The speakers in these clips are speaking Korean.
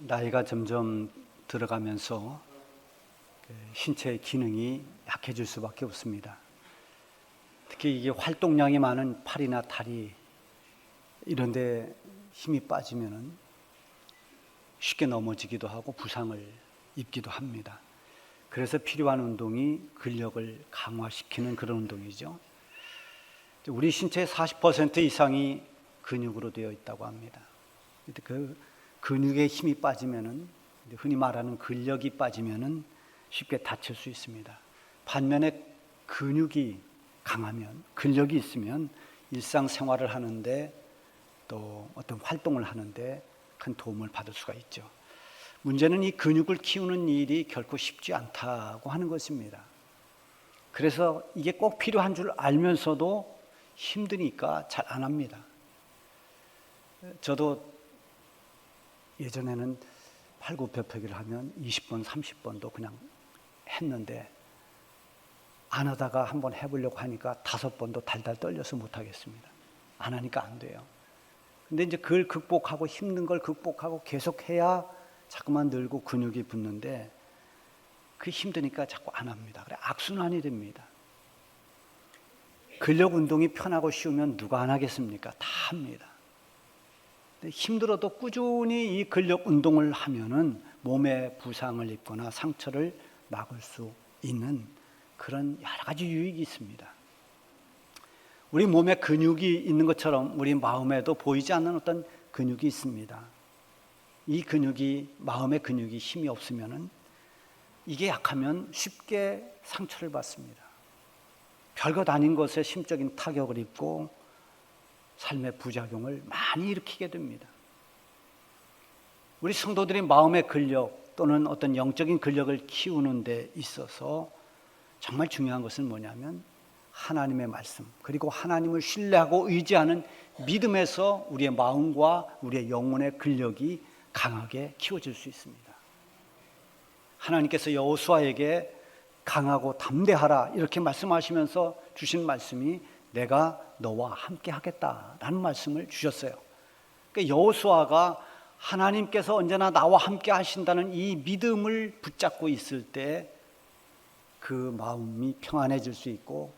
나이가 점점 들어가면서 신체의 기능이 약해질 수밖에 없습니다. 특히 이게 활동량이 많은 팔이나 다리 이런 데 힘이 빠지면은 쉽게 넘어지기도 하고 부상을 입기도 합니다. 그래서 필요한 운동이 근력을 강화시키는 그런 운동이죠. 우리 신체의 40% 이상이 근육으로 되어 있다고 합니다. 그 근육의 힘이 빠지면은, 흔히 말하는 근력이 빠지면은 쉽게 다칠 수 있습니다. 반면에 근육이 강하면, 근력이 있으면 일상생활을 하는데 또 어떤 활동을 하는데 큰 도움을 받을 수가 있죠. 문제는 이 근육을 키우는 일이 결코 쉽지 않다고 하는 것입니다. 그래서 이게 꼭 필요한 줄 알면서도 힘드니까 잘 안 합니다. 저도 예전에는 팔굽혀펴기를 하면 20번, 30번도 그냥 했는데 안 하다가 한번 해보려고 하니까 5번도 달달 떨려서 못 하겠습니다. 안 하니까 안 돼요. 근데 이제 그걸 극복하고 힘든 걸 극복하고 계속 해야 자꾸만 늘고 근육이 붙는데 그 힘드니까 자꾸 안 합니다. 그래 악순환이 됩니다. 근력 운동이 편하고 쉬우면 누가 안 하겠습니까? 다 합니다. 근데 힘들어도 꾸준히 이 근력 운동을 하면은 몸에 부상을 입거나 상처를 막을 수 있는 그런 여러 가지 유익이 있습니다. 우리 몸에 근육이 있는 것처럼 우리 마음에도 보이지 않는 어떤 근육이 있습니다. 이 근육이, 마음의 근육이 힘이 없으면은 이게 약하면 쉽게 상처를 받습니다. 별것 아닌 것에 심적인 타격을 입고 삶의 부작용을 많이 일으키게 됩니다. 우리 성도들이 마음의 근력 또는 어떤 영적인 근력을 키우는 데 있어서 정말 중요한 것은 뭐냐면 하나님의 말씀, 그리고 하나님을 신뢰하고 의지하는 믿음에서 우리의 마음과 우리의 영혼의 근력이 강하게 키워질 수 있습니다. 하나님께서 여호수아에게 강하고 담대하라 이렇게 말씀하시면서 주신 말씀이 내가 너와 함께 하겠다라는 말씀을 주셨어요. 그러니까 여호수아가 하나님께서 언제나 나와 함께 하신다는 이 믿음을 붙잡고 있을 때 그 마음이 평안해질 수 있고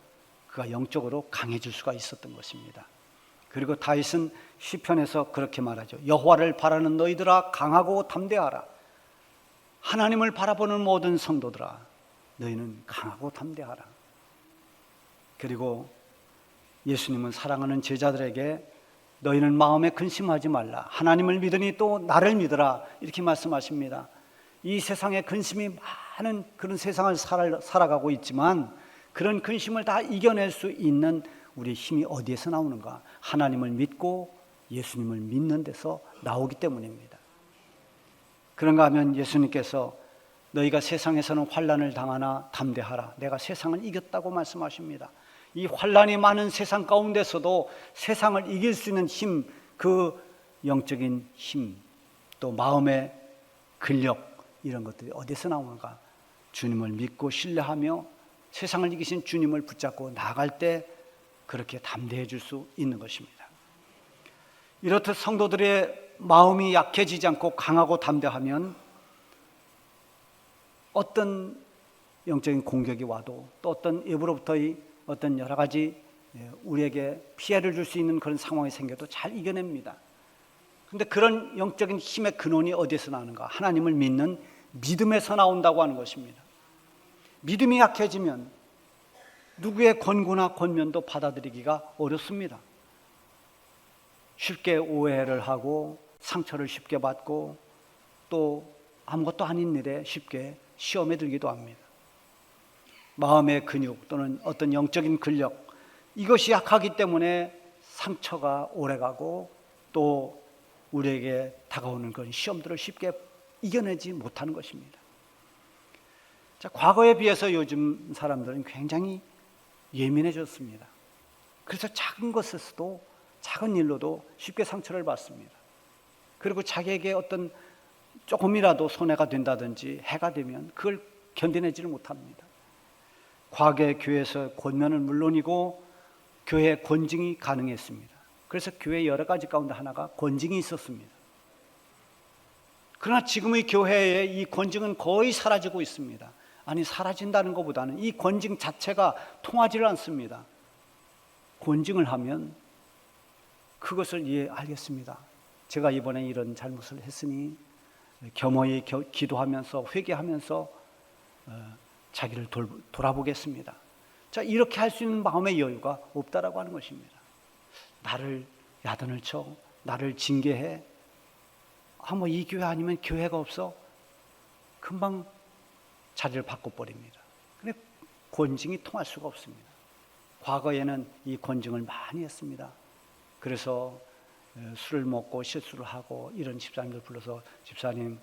그가 영적으로 강해질 수가 있었던 것입니다. 그리고 다윗은 시편에서 그렇게 말하죠. 여호와를 바라는 너희들아 강하고 담대하라. 하나님을 바라보는 모든 성도들아 너희는 강하고 담대하라. 그리고 예수님은 사랑하는 제자들에게 너희는 마음에 근심하지 말라. 하나님을 믿으니 또 나를 믿으라. 이렇게 말씀하십니다. 이 세상에 근심이 많은 그런 세상을 살아가고 있지만 그런 근심을 다 이겨낼 수 있는 우리 힘이 어디에서 나오는가? 하나님을 믿고 예수님을 믿는 데서 나오기 때문입니다. 그런가 하면 예수님께서 너희가 세상에서는 환난을 당하나 담대하라. 내가 세상을 이겼다고 말씀하십니다. 이 환난이 많은 세상 가운데서도 세상을 이길 수 있는 힘, 그 영적인 힘, 또 마음의 근력 이런 것들이 어디서 나오는가? 주님을 믿고 신뢰하며 세상을 이기신 주님을 붙잡고 나아갈 때 그렇게 담대해질 수 있는 것입니다. 이렇듯 성도들의 마음이 약해지지 않고 강하고 담대하면 어떤 영적인 공격이 와도 또 어떤 외부로부터의 어떤 여러 가지 우리에게 피해를 줄 수 있는 그런 상황이 생겨도 잘 이겨냅니다. 그런데 그런 영적인 힘의 근원이 어디에서 나오는가? 하나님을 믿는 믿음에서 나온다고 하는 것입니다. 믿음이 약해지면 누구의 권고나 권면도 받아들이기가 어렵습니다. 쉽게 오해를 하고 상처를 쉽게 받고 또 아무것도 아닌 일에 쉽게 시험에 들기도 합니다. 마음의 근육 또는 어떤 영적인 근력 이것이 약하기 때문에 상처가 오래가고 또 우리에게 다가오는 그런 시험들을 쉽게 이겨내지 못하는 것입니다. 자, 과거에 비해서 요즘 사람들은 굉장히 예민해졌습니다. 그래서 작은 것에서도 작은 일로도 쉽게 상처를 받습니다. 그리고 자기에게 어떤 조금이라도 손해가 된다든지 해가 되면 그걸 견뎌내지를 못합니다. 과거의 교회에서 권면은 물론이고 교회 권징이 가능했습니다. 그래서 교회 여러 가지 가운데 하나가 권징이 있었습니다. 그러나 지금의 교회의 이 권징은 거의 사라지고 있습니다. 아니, 사라진다는 것보다는 이 권징 자체가 통하지를 않습니다. 권징을 하면 그것을 알겠습니다. 제가 이번에 이런 잘못을 했으니 겸허히 기도하면서 회개하면서 자기를 돌아보겠습니다. 자, 이렇게 할 수 있는 마음의 여유가 없다라고 하는 것입니다. 나를 야단을 쳐, 나를 징계해, 뭐 이 교회 아니면 교회가 없어, 금방 자리를 바꿔버립니다. 근데 권징이 통할 수가 없습니다. 과거에는 이 권징을 많이 했습니다. 그래서 술을 먹고 실수를 하고 이런 집사님들 불러서, 집사님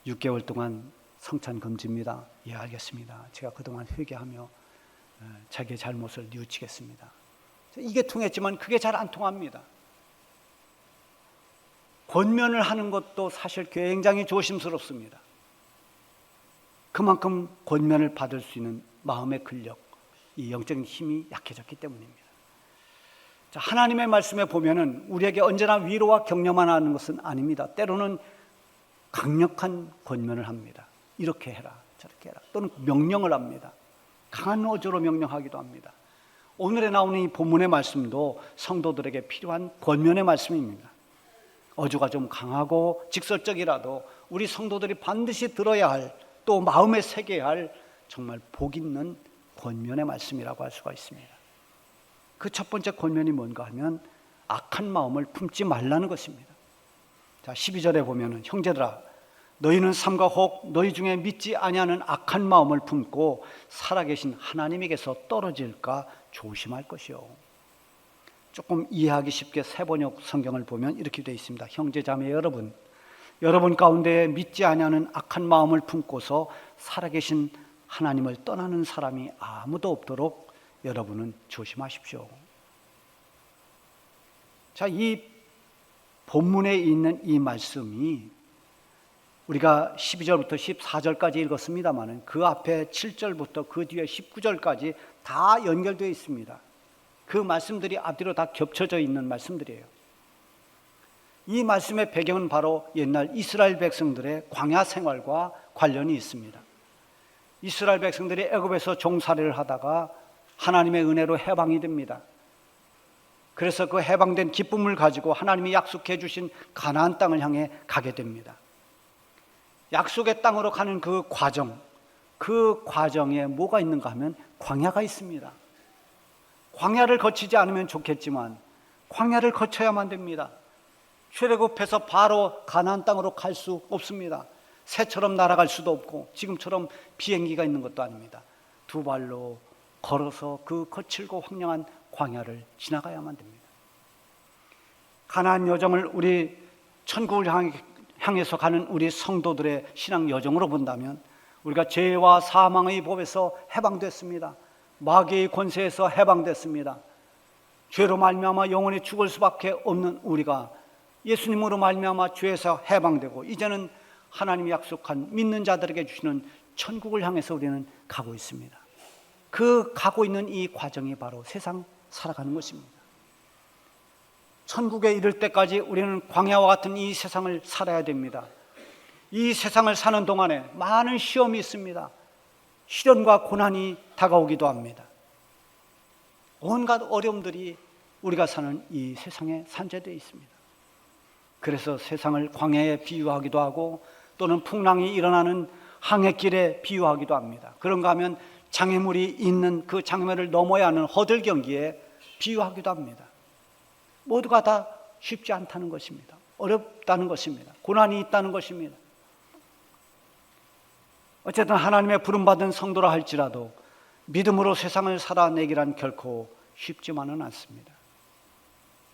6개월 동안 성찬 금지입니다. 예, 알겠습니다. 제가 그동안 회개하며 자기의 잘못을 뉘우치겠습니다. 이게 통했지만 그게 잘 안 통합니다. 권면을 하는 것도 사실 굉장히 조심스럽습니다. 그만큼 권면을 받을 수 있는 마음의 근력, 이 영적인 힘이 약해졌기 때문입니다. 자, 하나님의 말씀에 보면은 우리에게 언제나 위로와 격려만 하는 것은 아닙니다. 때로는 강력한 권면을 합니다. 이렇게 해라, 저렇게 해라. 또는 명령을 합니다. 강한 어조로 명령하기도 합니다. 오늘에 나오는 이 본문의 말씀도 성도들에게 필요한 권면의 말씀입니다. 어조가 좀 강하고 직설적이라도 우리 성도들이 반드시 들어야 할, 또 마음에 새겨야 할 정말 복 있는 권면의 말씀이라고 할 수가 있습니다. 그 첫 번째 권면이 뭔가 하면 악한 마음을 품지 말라는 것입니다. 자, 12절에 보면은 형제들아, 너희는 삼가 혹 너희 중에 믿지 아니하는 악한 마음을 품고 살아계신 하나님에게서 떨어질까 조심할 것이요. 조금 이해하기 쉽게 새번역 성경을 보면 이렇게 되어 있습니다. 형제자매 여러분 가운데 믿지 아니하는 악한 마음을 품고서 살아계신 하나님을 떠나는 사람이 아무도 없도록 여러분은 조심하십시오. 자, 이 본문에 있는 이 말씀이 우리가 12절부터 14절까지 읽었습니다만 그 앞에 7절부터 그 뒤에 19절까지 다 연결되어 있습니다. 그 말씀들이 앞뒤로 다 겹쳐져 있는 말씀들이에요. 이 말씀의 배경은 바로 옛날 이스라엘 백성들의 광야 생활과 관련이 있습니다. 이스라엘 백성들이 애굽에서 종살이를 하다가 하나님의 은혜로 해방이 됩니다. 그래서 그 해방된 기쁨을 가지고 하나님이 약속해 주신 가나안 땅을 향해 가게 됩니다. 약속의 땅으로 가는 그 과정에 뭐가 있는가 하면 광야가 있습니다. 광야를 거치지 않으면 좋겠지만 광야를 거쳐야만 됩니다. 출애굽해서 바로 가나안 땅으로 갈 수 없습니다. 새처럼 날아갈 수도 없고 지금처럼 비행기가 있는 것도 아닙니다. 두 발로 걸어서 그 거칠고 황량한 광야를 지나가야만 됩니다. 가나안 여정을 우리 천국을 향해서 가는 우리 성도들의 신앙 여정으로 본다면 우리가 죄와 사망의 법에서 해방됐습니다. 마귀의 권세에서 해방됐습니다. 죄로 말미암아 영원히 죽을 수밖에 없는 우리가 예수님으로 말미암아 죄에서 해방되고 이제는 하나님이 약속한 믿는 자들에게 주시는 천국을 향해서 우리는 가고 있습니다. 그 가고 있는 이 과정이 바로 세상 살아가는 것입니다. 천국에 이를 때까지 우리는 광야와 같은 이 세상을 살아야 됩니다. 이 세상을 사는 동안에 많은 시험이 있습니다. 시련과 고난이 다가오기도 합니다. 온갖 어려움들이 우리가 사는 이 세상에 산재되어 있습니다. 그래서 세상을 광야에 비유하기도 하고 또는 풍랑이 일어나는 항해길에 비유하기도 합니다. 그런가 하면 장애물이 있는 그 장애물을 넘어야 하는 허들 경기에 비유하기도 합니다. 모두가 다 쉽지 않다는 것입니다. 어렵다는 것입니다. 고난이 있다는 것입니다. 어쨌든 하나님의 부름받은 성도라 할지라도 믿음으로 세상을 살아내기란 결코 쉽지만은 않습니다.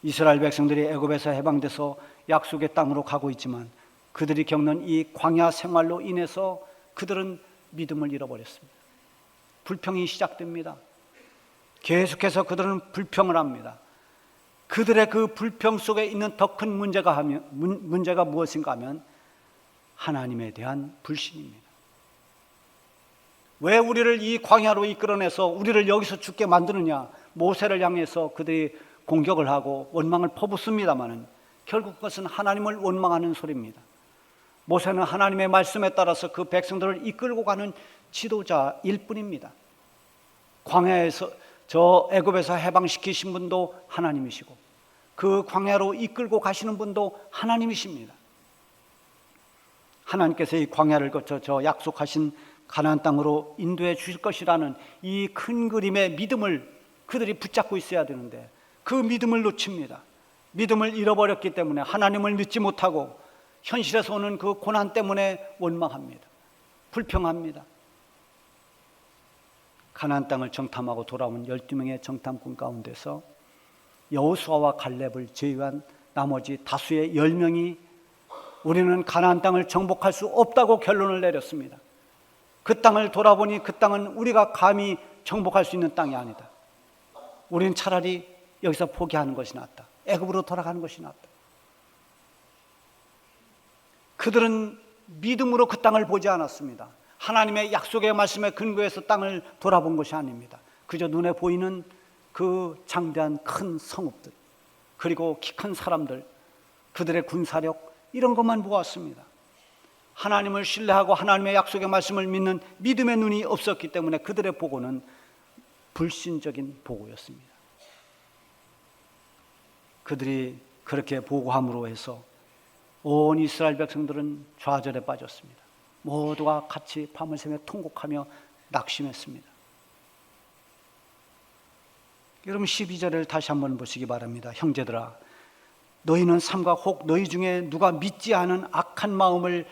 이스라엘 백성들이 애굽에서 해방돼서 약속의 땅으로 가고 있지만 그들이 겪는 이 광야 생활로 인해서 그들은 믿음을 잃어버렸습니다. 불평이 시작됩니다. 계속해서 그들은 불평을 합니다. 그들의 그 불평 속에 있는 더 큰 문제가 무엇인가 하면 하나님에 대한 불신입니다. 왜 우리를 이 광야로 이끌어내서 우리를 여기서 죽게 만드느냐, 모세를 향해서 그들이 공격을 하고 원망을 퍼붓습니다마는 결국 그것은 하나님을 원망하는 소리입니다. 모세는 하나님의 말씀에 따라서 그 백성들을 이끌고 가는 지도자일 뿐입니다. 광야에서 저 애굽에서 해방시키신 분도 하나님이시고 그 광야로 이끌고 가시는 분도 하나님이십니다. 하나님께서 이 광야를 거쳐 저 약속하신 가나안 땅으로 인도해 주실 것이라는 이 큰 그림의 믿음을 그들이 붙잡고 있어야 되는데 그 믿음을 놓칩니다. 믿음을 잃어버렸기 때문에 하나님을 믿지 못하고 현실에서 오는 그 고난 때문에 원망합니다. 불평합니다. 가나안 땅을 정탐하고 돌아온 12명의 정탐꾼 가운데서 여호수아와 갈렙을 제외한 나머지 다수의 10명이 우리는 가나안 땅을 정복할 수 없다고 결론을 내렸습니다. 그 땅을 돌아보니 그 땅은 우리가 감히 정복할 수 있는 땅이 아니다. 우리는 차라리 여기서 포기하는 것이 낫다. 애굽으로 돌아가는 것이 낫다. 그들은 믿음으로 그 땅을 보지 않았습니다. 하나님의 약속의 말씀에 근거해서 땅을 돌아본 것이 아닙니다. 그저 눈에 보이는 그 장대한 큰 성읍들, 그리고 키 큰 사람들, 그들의 군사력, 이런 것만 보았습니다. 하나님을 신뢰하고 하나님의 약속의 말씀을 믿는 믿음의 눈이 없었기 때문에 그들의 보고는 불신적인 보고였습니다. 그들이 그렇게 보고함으로 해서 온 이스라엘 백성들은 좌절에 빠졌습니다. 모두가 같이 밤을 새며 통곡하며 낙심했습니다. 여러분 12절을 다시 한번 보시기 바랍니다. 형제들아, 너희는 삼가 혹 너희 중에 누가 믿지 않은 악한 마음을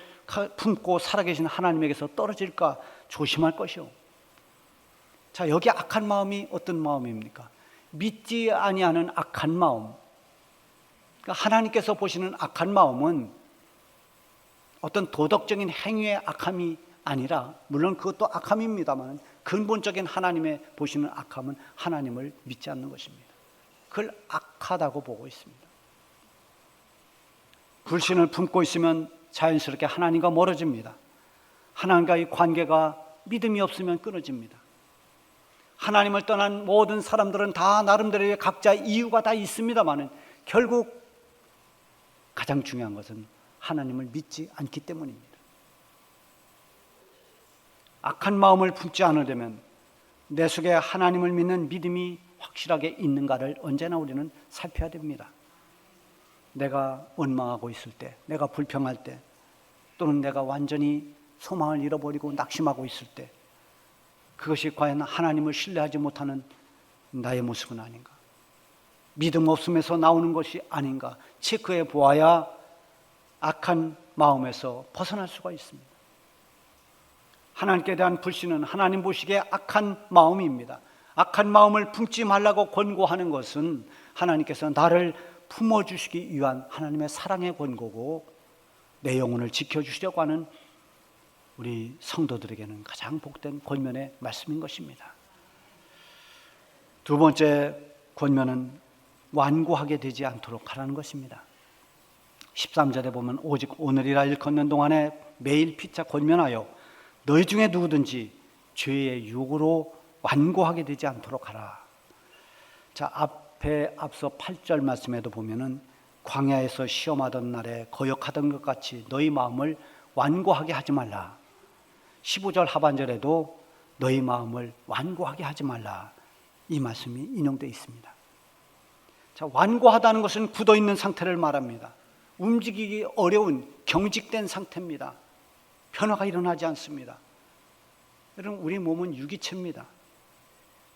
품고 살아계신 하나님에게서 떨어질까 조심할 것이오. 자, 여기 악한 마음이 어떤 마음입니까? 믿지 아니하는 악한 마음. 그러니까 하나님께서 보시는 악한 마음은 어떤 도덕적인 행위의 악함이 아니라, 물론 그것도 악함입니다만 근본적인 하나님의 보시는 악함은 하나님을 믿지 않는 것입니다. 그걸 악하다고 보고 있습니다. 불신을 품고 있으면 자연스럽게 하나님과 멀어집니다. 하나님과의 관계가 믿음이 없으면 끊어집니다. 하나님을 떠난 모든 사람들은 다 나름대로의 각자 이유가 다 있습니다만 결국 가장 중요한 것은 하나님을 믿지 않기 때문입니다. 악한 마음을 품지 않으려면 내 속에 하나님을 믿는 믿음이 확실하게 있는가를 언제나 우리는 살펴야 됩니다. 내가 원망하고 있을 때, 내가 불평할 때, 또는 내가 완전히 소망을 잃어버리고 낙심하고 있을 때, 그것이 과연 하나님을 신뢰하지 못하는 나의 모습은 아닌가? 믿음 없음에서 나오는 것이 아닌가? 체크해 보아야 악한 마음에서 벗어날 수가 있습니다. 하나님께 대한 불신은 하나님 보시기에 악한 마음입니다. 악한 마음을 품지 말라고 권고하는 것은 하나님께서 나를 품어주시기 위한 하나님의 사랑의 권고고 내 영혼을 지켜주시려고 하는 우리 성도들에게는 가장 복된 권면의 말씀인 것입니다. 두 번째 권면은 완고하게 되지 않도록 하라는 것입니다. 13절에 보면 오직 오늘이라 일컫는 동안에 매일 피차 권면하여 너희 중에 누구든지 죄의 유혹으로 완고하게 되지 않도록 하라. 자, 앞서 8절 말씀에도 보면은 광야에서 시험하던 날에 거역하던 것 같이 너희 마음을 완고하게 하지 말라. 15절 하반절에도 너희 마음을 완고하게 하지 말라. 이 말씀이 인용되어 있습니다. 자, 완고하다는 것은 굳어있는 상태를 말합니다. 움직이기 어려운 경직된 상태입니다. 변화가 일어나지 않습니다. 여러분, 우리 몸은 유기체입니다.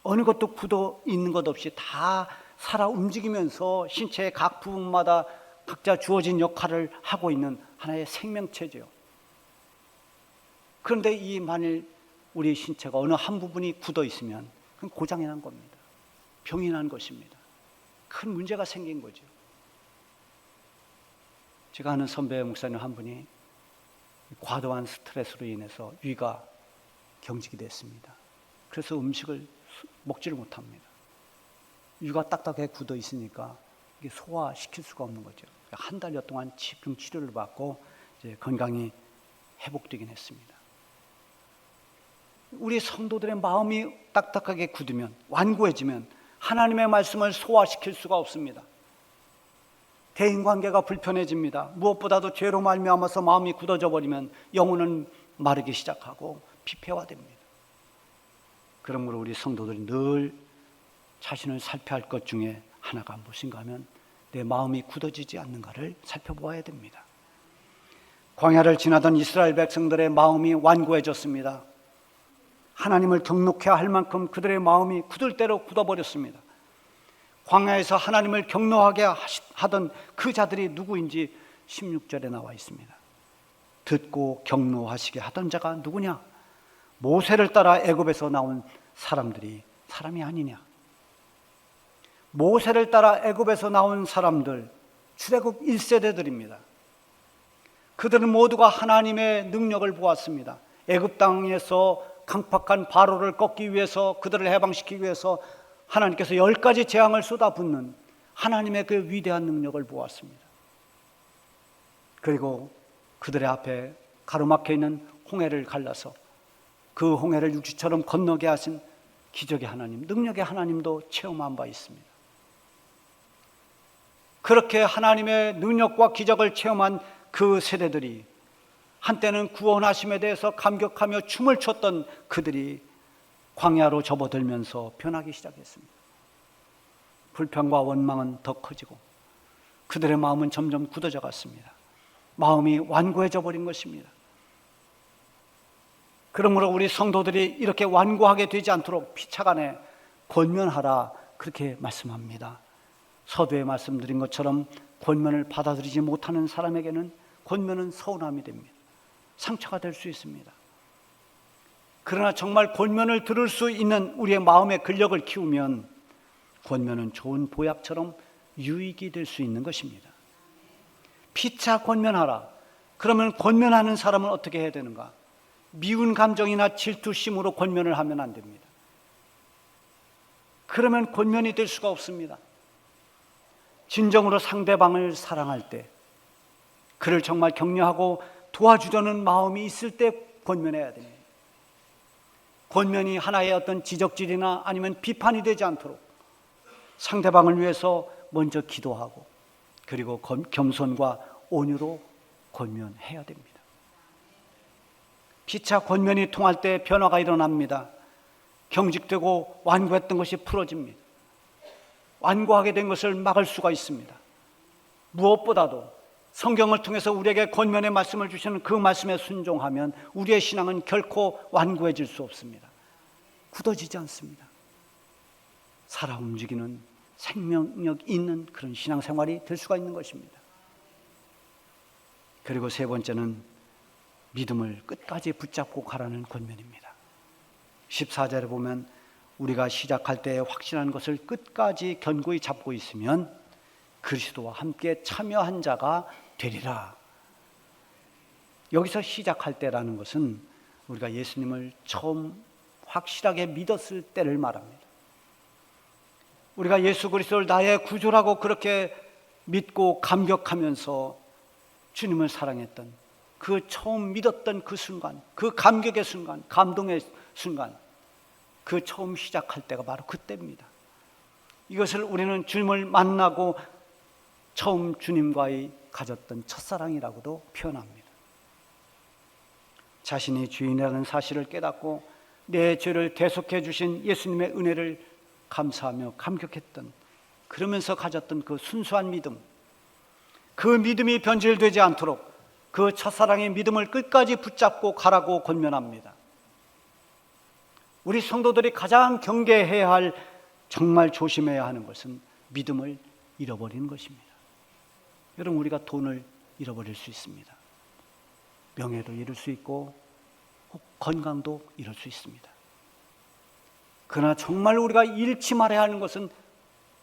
어느 것도 굳어 있는 것 없이 다 살아 움직이면서 신체의 각 부분마다 각자 주어진 역할을 하고 있는 하나의 생명체죠. 그런데 만일 우리 신체가 어느 한 부분이 굳어 있으면 그건 고장이 난 겁니다. 병이 난 것입니다. 큰 문제가 생긴 거죠. 제가 아는 선배 목사님 한 분이 과도한 스트레스로 인해서 위가 경직이 됐습니다. 그래서 음식을 먹지를 못합니다. 위가 딱딱하게 굳어 있으니까 이게 소화시킬 수가 없는 거죠. 한 달여 동안 집중 치료를 받고 이제 건강이 회복되긴 했습니다. 우리 성도들의 마음이 딱딱하게 굳으면, 완고해지면 하나님의 말씀을 소화시킬 수가 없습니다. 대인관계가 불편해집니다. 무엇보다도 죄로 말미암아서 마음이 굳어져 버리면 영혼은 마르기 시작하고 피폐화됩니다. 그러므로 우리 성도들이 늘 자신을 살펴야 할 것 중에 하나가 무엇인가 하면 내 마음이 굳어지지 않는가를 살펴보아야 됩니다. 광야를 지나던 이스라엘 백성들의 마음이 완고해졌습니다. 하나님을 경록해야 할 만큼 그들의 마음이 굳을 대로 굳어버렸습니다. 광야에서 하나님을 경노하게 하던 그 자들이 누구인지 16절에 나와 있습니다. 듣고 경노하시게 하던 자가 누구냐? 모세를 따라 애굽에서 나온 사람들이 사람이 아니냐? 모세를 따라 애굽에서 나온 사람들, 출애굽 1세대들입니다. 그들은 모두가 하나님의 능력을 보았습니다. 애굽 땅에서 강팍한 바로를 꺾기 위해서, 그들을 해방시키기 위해서 하나님께서 10가지 재앙을 쏟아붓는 하나님의 그 위대한 능력을 보았습니다. 그리고 그들의 앞에 가로막혀 있는 홍해를 갈라서 그 홍해를 육지처럼 건너게 하신 기적의 하나님, 능력의 하나님도 체험한 바 있습니다. 그렇게 하나님의 능력과 기적을 체험한 그 세대들이, 한때는 구원하심에 대해서 감격하며 춤을 췄던 그들이 광야로 접어들면서 변하기 시작했습니다. 불평과 원망은 더 커지고 그들의 마음은 점점 굳어져 갔습니다. 마음이 완고해져 버린 것입니다. 그러므로 우리 성도들이 이렇게 완고하게 되지 않도록 피차간에 권면하라, 그렇게 말씀합니다. 서두에 말씀드린 것처럼 권면을 받아들이지 못하는 사람에게는 권면은 서운함이 됩니다. 상처가 될 수 있습니다. 그러나 정말 권면을 들을 수 있는 우리의 마음의 근력을 키우면 권면은 좋은 보약처럼 유익이 될 수 있는 것입니다. 피차 권면하라. 그러면 권면하는 사람은 어떻게 해야 되는가? 미운 감정이나 질투심으로 권면을 하면 안 됩니다. 그러면 권면이 될 수가 없습니다. 진정으로 상대방을 사랑할 때, 그를 정말 격려하고 도와주려는 마음이 있을 때 권면해야 됩니다. 권면이 하나의 어떤 지적질이나 아니면 비판이 되지 않도록 상대방을 위해서 먼저 기도하고, 그리고 겸손과 온유로 권면해야 됩니다. 피차 권면이 통할 때 변화가 일어납니다. 경직되고 완고했던 것이 풀어집니다. 완고하게 된 것을 막을 수가 있습니다. 무엇보다도 성경을 통해서 우리에게 권면의 말씀을 주시는 그 말씀에 순종하면 우리의 신앙은 결코 완고해질 수 없습니다. 굳어지지 않습니다. 살아 움직이는 생명력 있는 그런 신앙생활이 될 수가 있는 것입니다. 그리고 세 번째는 믿음을 끝까지 붙잡고 가라는 권면입니다. 14절에 보면 우리가 시작할 때 확신한 것을 끝까지 견고히 잡고 있으면 그리스도와 함께 참여한 자가 되리라. 여기서 시작할 때라는 것은 우리가 예수님을 처음 확실하게 믿었을 때를 말합니다. 우리가 예수 그리스도를 나의 구주라고 그렇게 믿고 감격하면서 주님을 사랑했던 그 처음 믿었던 그 순간, 그 감격의 순간, 감동의 순간, 그 처음 시작할 때가 바로 그때입니다. 이것을 우리는 주님을 만나고 처음 주님과의 가졌던 첫사랑이라고도 표현합니다. 자신이 주인이라는 사실을 깨닫고 내 죄를 대속해 주신 예수님의 은혜를 감사하며 감격했던, 그러면서 가졌던 그 순수한 믿음, 그 믿음이 변질되지 않도록 그 첫사랑의 믿음을 끝까지 붙잡고 가라고 권면합니다. 우리 성도들이 가장 경계해야 할, 정말 조심해야 하는 것은 믿음을 잃어버리는 것입니다. 여러분, 우리가 돈을 잃어버릴 수 있습니다. 명예도 잃을 수 있고 혹 건강도 잃을 수 있습니다. 그러나 정말 우리가 잃지 말아야 하는 것은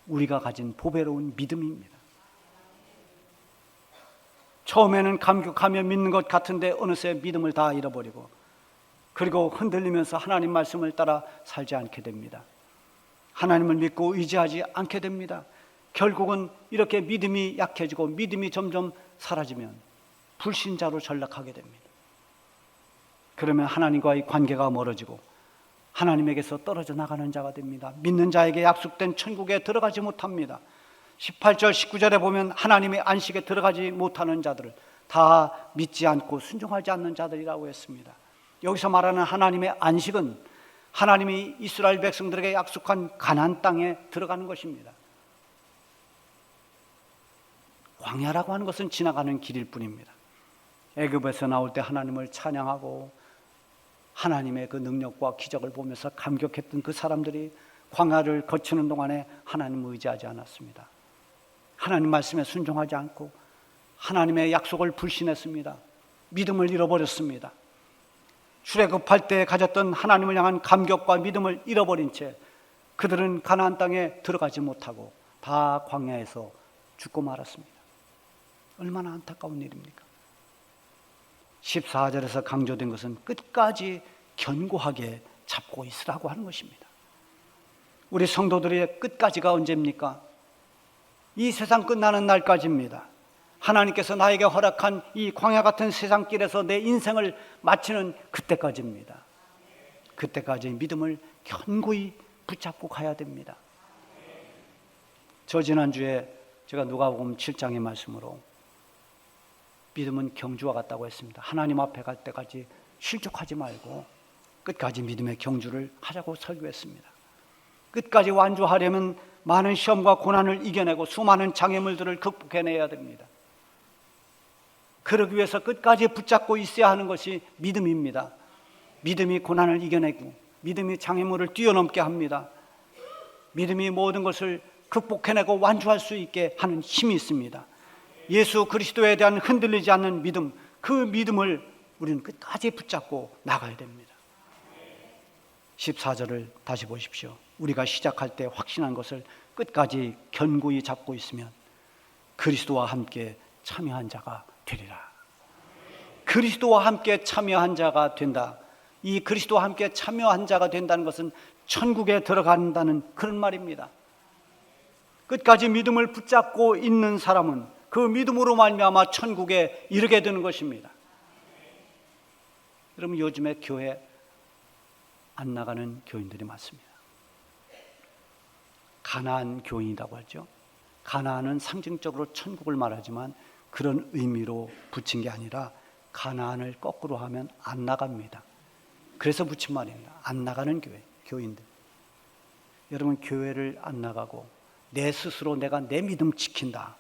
우리가 가진 보배로운 믿음입니다. 처음에는 감격하며 믿는 것 같은데 어느새 믿음을 다 잃어버리고, 그리고 흔들리면서 하나님 말씀을 따라 살지 않게 됩니다. 하나님을 믿고 의지하지 않게 됩니다. 결국은 이렇게 믿음이 약해지고 믿음이 점점 사라지면 불신자로 전락하게 됩니다. 그러면 하나님과의 관계가 멀어지고 하나님에게서 떨어져 나가는 자가 됩니다. 믿는 자에게 약속된 천국에 들어가지 못합니다. 18절 19절에 보면 하나님의 안식에 들어가지 못하는 자들을 다 믿지 않고 순종하지 않는 자들이라고 했습니다. 여기서 말하는 하나님의 안식은 하나님이 이스라엘 백성들에게 약속한 가나안 땅에 들어가는 것입니다. 광야라고 하는 것은 지나가는 길일 뿐입니다. 애굽에서 나올 때 하나님을 찬양하고 하나님의 그 능력과 기적을 보면서 감격했던 그 사람들이 광야를 거치는 동안에 하나님을 의지하지 않았습니다. 하나님 말씀에 순종하지 않고 하나님의 약속을 불신했습니다. 믿음을 잃어버렸습니다. 출애굽할 때 가졌던 하나님을 향한 감격과 믿음을 잃어버린 채 그들은 가나안 땅에 들어가지 못하고 다 광야에서 죽고 말았습니다. 얼마나 안타까운 일입니까? 14절에서 강조된 것은 끝까지 견고하게 잡고 있으라고 하는 것입니다. 우리 성도들의 끝까지가 언제입니까? 이 세상 끝나는 날까지입니다. 하나님께서 나에게 허락한 이 광야 같은 세상길에서 내 인생을 마치는 그때까지입니다. 그때까지 믿음을 견고히 붙잡고 가야 됩니다. 저 지난주에 제가 누가복음 7장의 말씀으로 믿음은 경주와 같다고 했습니다. 하나님 앞에 갈 때까지 실족하지 말고 끝까지 믿음의 경주를 하자고 설교했습니다. 끝까지 완주하려면 많은 시험과 고난을 이겨내고 수많은 장애물들을 극복해내야 됩니다. 그러기 위해서 끝까지 붙잡고 있어야 하는 것이 믿음입니다. 믿음이 고난을 이겨내고 믿음이 장애물을 뛰어넘게 합니다. 믿음이 모든 것을 극복해내고 완주할 수 있게 하는 힘이 있습니다. 예수 그리스도에 대한 흔들리지 않는 믿음, 그 믿음을 우리는 끝까지 붙잡고 나가야 됩니다. 14절을 다시 보십시오. 우리가 시작할 때 확신한 것을 끝까지 견고히 잡고 있으면 그리스도와 함께 참여한 자가 되리라. 그리스도와 함께 참여한 자가 된다. 이 그리스도와 함께 참여한 자가 된다는 것은 천국에 들어간다는 그런 말입니다. 끝까지 믿음을 붙잡고 있는 사람은 그 믿음으로 말미암아 천국에 이르게 되는 것입니다. 여러분, 요즘에 교회 안 나가는 교인들이 많습니다. 가나안 교인이라고 하죠. 가나안은 상징적으로 천국을 말하지만 그런 의미로 붙인 게 아니라 가나안을 거꾸로 하면 안 나갑니다. 그래서 붙인 말입니다. 안 나가는 교회, 교인들. 여러분, 교회를 안 나가고 내 스스로 내가 내 믿음 지킨다.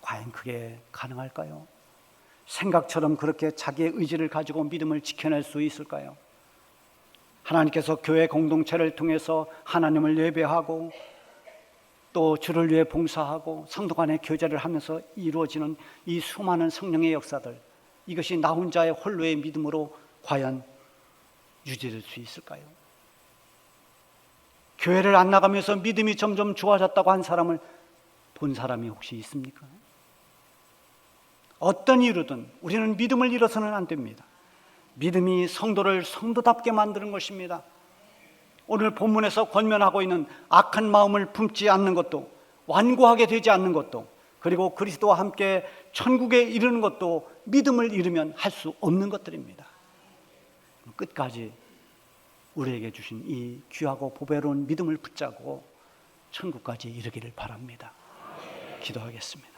과연 그게 가능할까요? 생각처럼 그렇게 자기의 의지를 가지고 믿음을 지켜낼 수 있을까요? 하나님께서 교회 공동체를 통해서 하나님을 예배하고 또 주를 위해 봉사하고 성도 간의 교제를 하면서 이루어지는 이 수많은 성령의 역사들, 이것이 나 혼자의 홀로의 믿음으로 과연 유지될 수 있을까요? 교회를 안 나가면서 믿음이 점점 좋아졌다고 한 사람을 본 사람이 혹시 있습니까? 어떤 이유든 우리는 믿음을 잃어서는 안 됩니다. 믿음이 성도를 성도답게 만드는 것입니다. 오늘 본문에서 권면하고 있는 악한 마음을 품지 않는 것도, 완고하게 되지 않는 것도, 그리고 그리스도와 함께 천국에 이르는 것도 믿음을 잃으면 할 수 없는 것들입니다. 끝까지 우리에게 주신 이 귀하고 보배로운 믿음을 붙잡고 천국까지 이르기를 바랍니다. 기도하겠습니다.